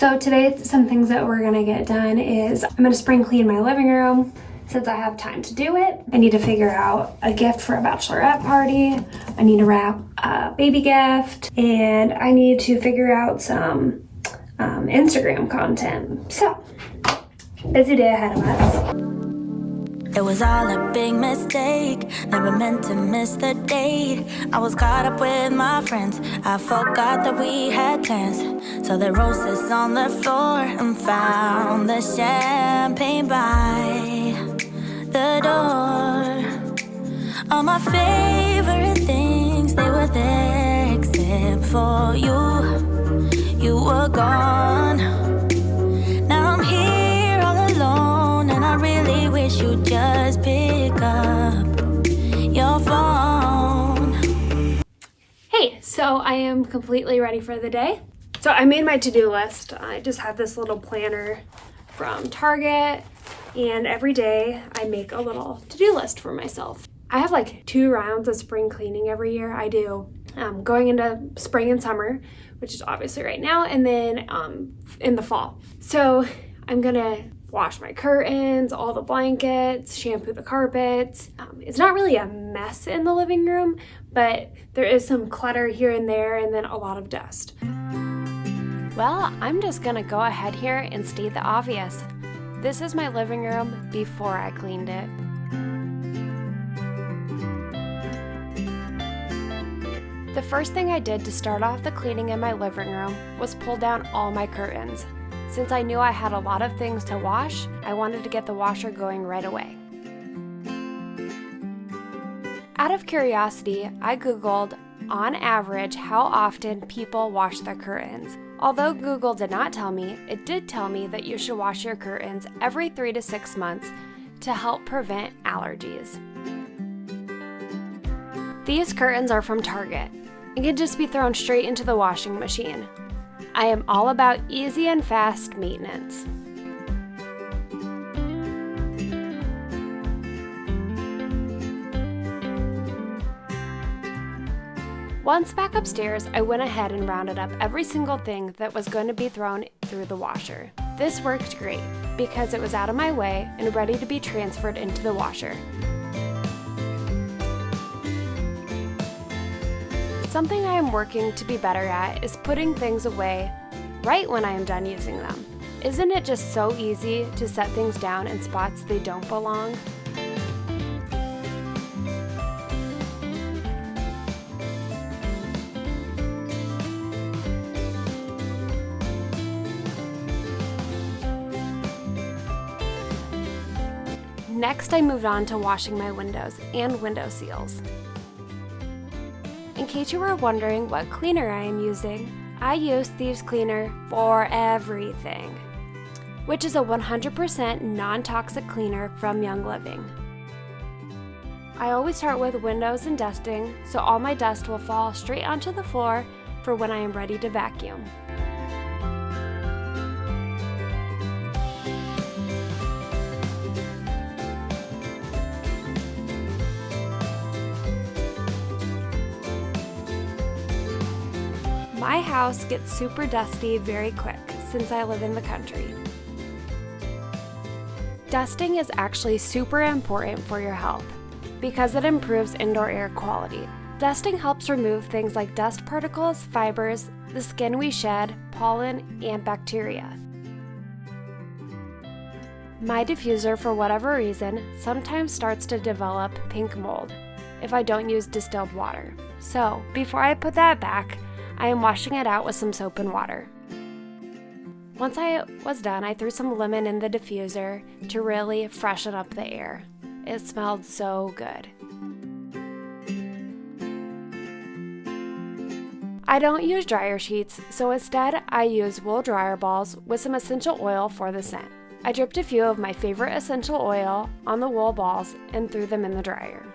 So today, some things that we're gonna get done is I'm gonna spring clean my living room. Since I have time to do it, I need to figure out a gift for a bachelorette party. I need to wrap a baby gift, and I need to figure out some Instagram content. So, busy day ahead of us. It was all a big mistake, never meant to miss the date. I was caught up with my friends, I forgot that we had plans. So the roses on the floor and found the champagne by the door. All my favorite things, they were there except for you. You were gone. Now I'm here all alone, and I really wish you'd just pick up your phone. Hey, so I am completely ready for the day. So I made my to-do list. I just have this little planner from Target, and every day I make a little to-do list for myself. I have like 2 rounds of spring cleaning every year. I do going into spring and summer, which is obviously right now, and then in the fall. So I'm gonna wash my curtains, all the blankets, shampoo the carpets. It's not really a mess in the living room, but there is some clutter here and there, and then a lot of dust. Well, I'm just gonna go ahead here and state the obvious. This is my living room before I cleaned it. The first thing I did to start off the cleaning in my living room was pull down all my curtains. Since I knew I had a lot of things to wash, I wanted to get the washer going right away. Out of curiosity, I Googled, on average, how often people wash their curtains. Although Google did not tell me, it did tell me that you should wash your curtains every 3 to 6 months to help prevent allergies. These curtains are from Target and can just be thrown straight into the washing machine. I am all about easy and fast maintenance. Once back upstairs, I went ahead and rounded up every single thing that was going to be thrown through the washer. This worked great because it was out of my way and ready to be transferred into the washer. Something I am working to be better at is putting things away right when I am done using them. Isn't it just so easy to set things down in spots they don't belong? Next, I moved on to washing my windows and window seals. In case you were wondering what cleaner I am using, I use Thieves Cleaner for everything, which is a 100% non-toxic cleaner from Young Living. I always start with windows and dusting, so all my dust will fall straight onto the floor for when I am ready to vacuum. My house gets super dusty very quick since I live in the country. Dusting is actually super important for your health because it improves indoor air quality. Dusting helps remove things like dust particles, fibers, the skin we shed, pollen, and bacteria. My diffuser, for whatever reason, sometimes starts to develop pink mold if I don't use distilled water. So, before I put that back, I am washing it out with some soap and water. Once I was done, I threw some lemon in the diffuser to really freshen up the air. It smelled so good. I don't use dryer sheets, so instead I use wool dryer balls with some essential oil for the scent. I dripped a few of my favorite essential oil on the wool balls and threw them in the dryer.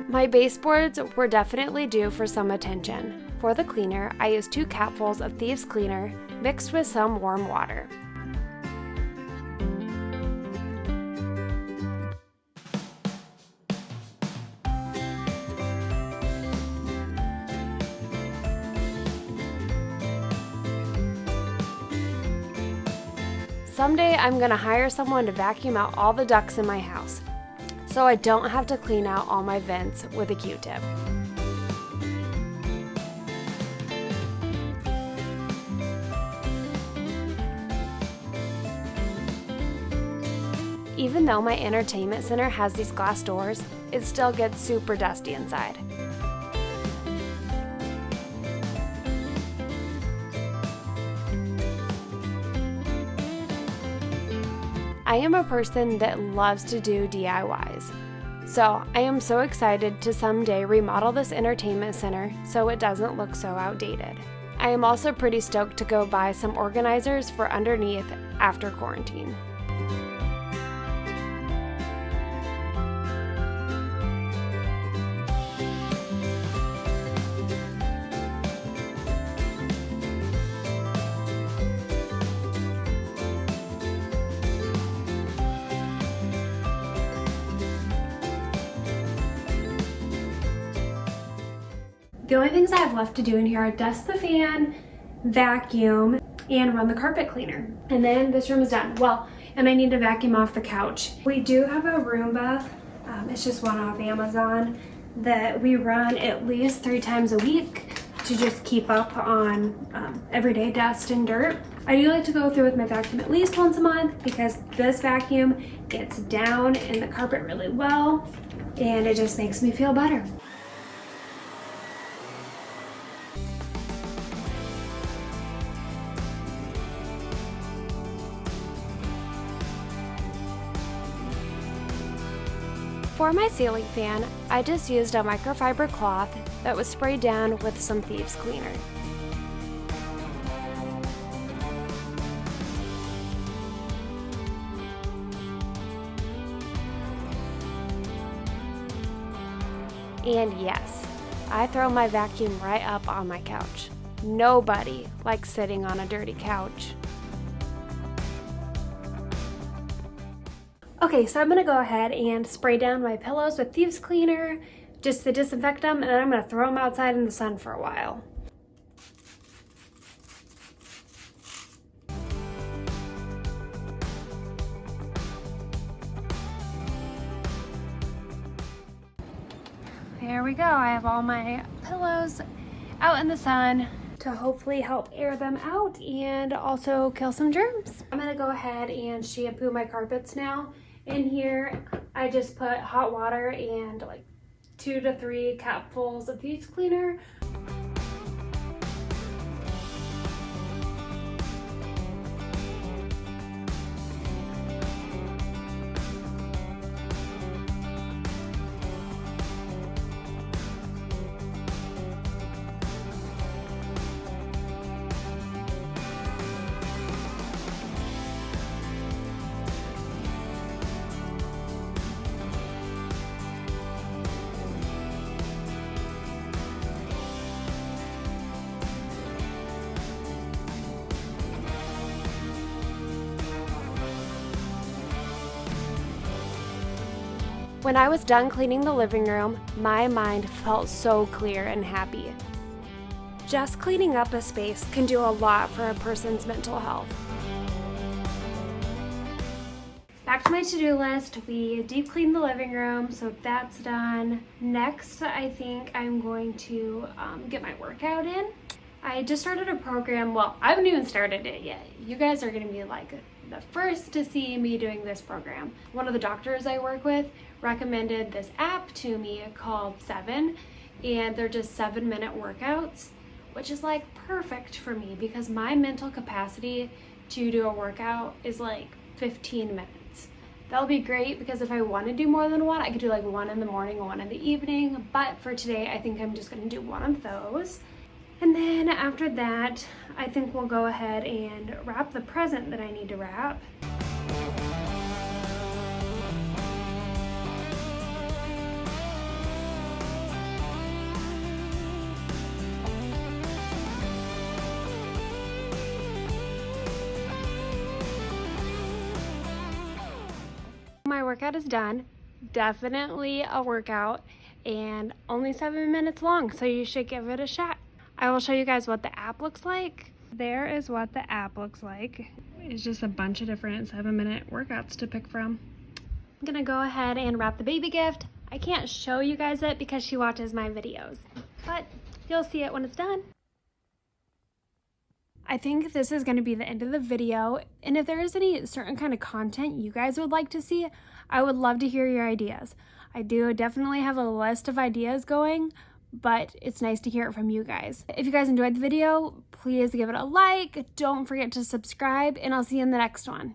My baseboards were definitely due for some attention. For the cleaner, I used 2 capfuls of Thieves Cleaner mixed with some warm water. someday I'm gonna hire someone to vacuum out all the ducts in my house, so I don't have to clean out all my vents with a Q-tip. Even though my entertainment center has these glass doors, it still gets super dusty inside. I am a person that loves to do DIYs, so I am so excited to someday remodel this entertainment center so it doesn't look so outdated. I am also pretty stoked to go buy some organizers for underneath after quarantine. The only things I have left to do in here are dust the fan, vacuum, and run the carpet cleaner. And then this room is done. Well, and I need to vacuum off the couch. We do have a Roomba. It's just one off Amazon that we run at least 3 times a week to just keep up on everyday dust and dirt. I do like to go through with my vacuum at least once a month because this vacuum gets down in the carpet really well and it just makes me feel better. For my ceiling fan, I just used a microfiber cloth that was sprayed down with some thieves cleaner. And yes, I throw my vacuum right up on my couch. Nobody likes sitting on a dirty couch. Okay, so I'm gonna go ahead and spray down my pillows with thieves cleaner just to disinfect them, and then I'm gonna throw them outside in the sun for a while. There we go. I have all my pillows out in the sun to hopefully help air them out and also kill some germs. I'm gonna go ahead and shampoo my carpets now. In here, I just put hot water and like 2 to 3 cupfuls of thieves cleaner. When I was done cleaning the living room, my mind felt so clear and happy. Just cleaning up a space can do a lot for a person's mental health. Back to my to-do list, we deep cleaned the living room, so that's done. Next, I think I'm going to get my workout in. I just started a program, well, I haven't even started it yet. You guys are gonna be like the first to see me doing this program. One of the doctors I work with recommended this app to me called 7, and they're just 7-minute workouts, which is like perfect for me because my mental capacity to do a workout is like 15 minutes. That'll be great because if I want to do more than one, I could do like one in the morning and one in the evening, but for today I think I'm just going to do one of those. And then after that, I think we'll go ahead and wrap the present that I need to wrap. My workout is done. Definitely a workout and only 7 minutes long, so you should give it a shot. I will show you guys what the app looks like. There is what the app looks like. is just a bunch of different 7-minute workouts to pick from. I'm gonna go ahead and wrap the baby gift. I can't show you guys it because she watches my videos, but you'll see it when it's done. I think this is going to be the end of the video, and if there is any certain kind of content you guys would like to see, I would love to hear your ideas. I do definitely have a list of ideas going, but it's nice to hear it from you guys. If you guys enjoyed the video, please give it a like, don't forget to subscribe, and I'll see you in the next one.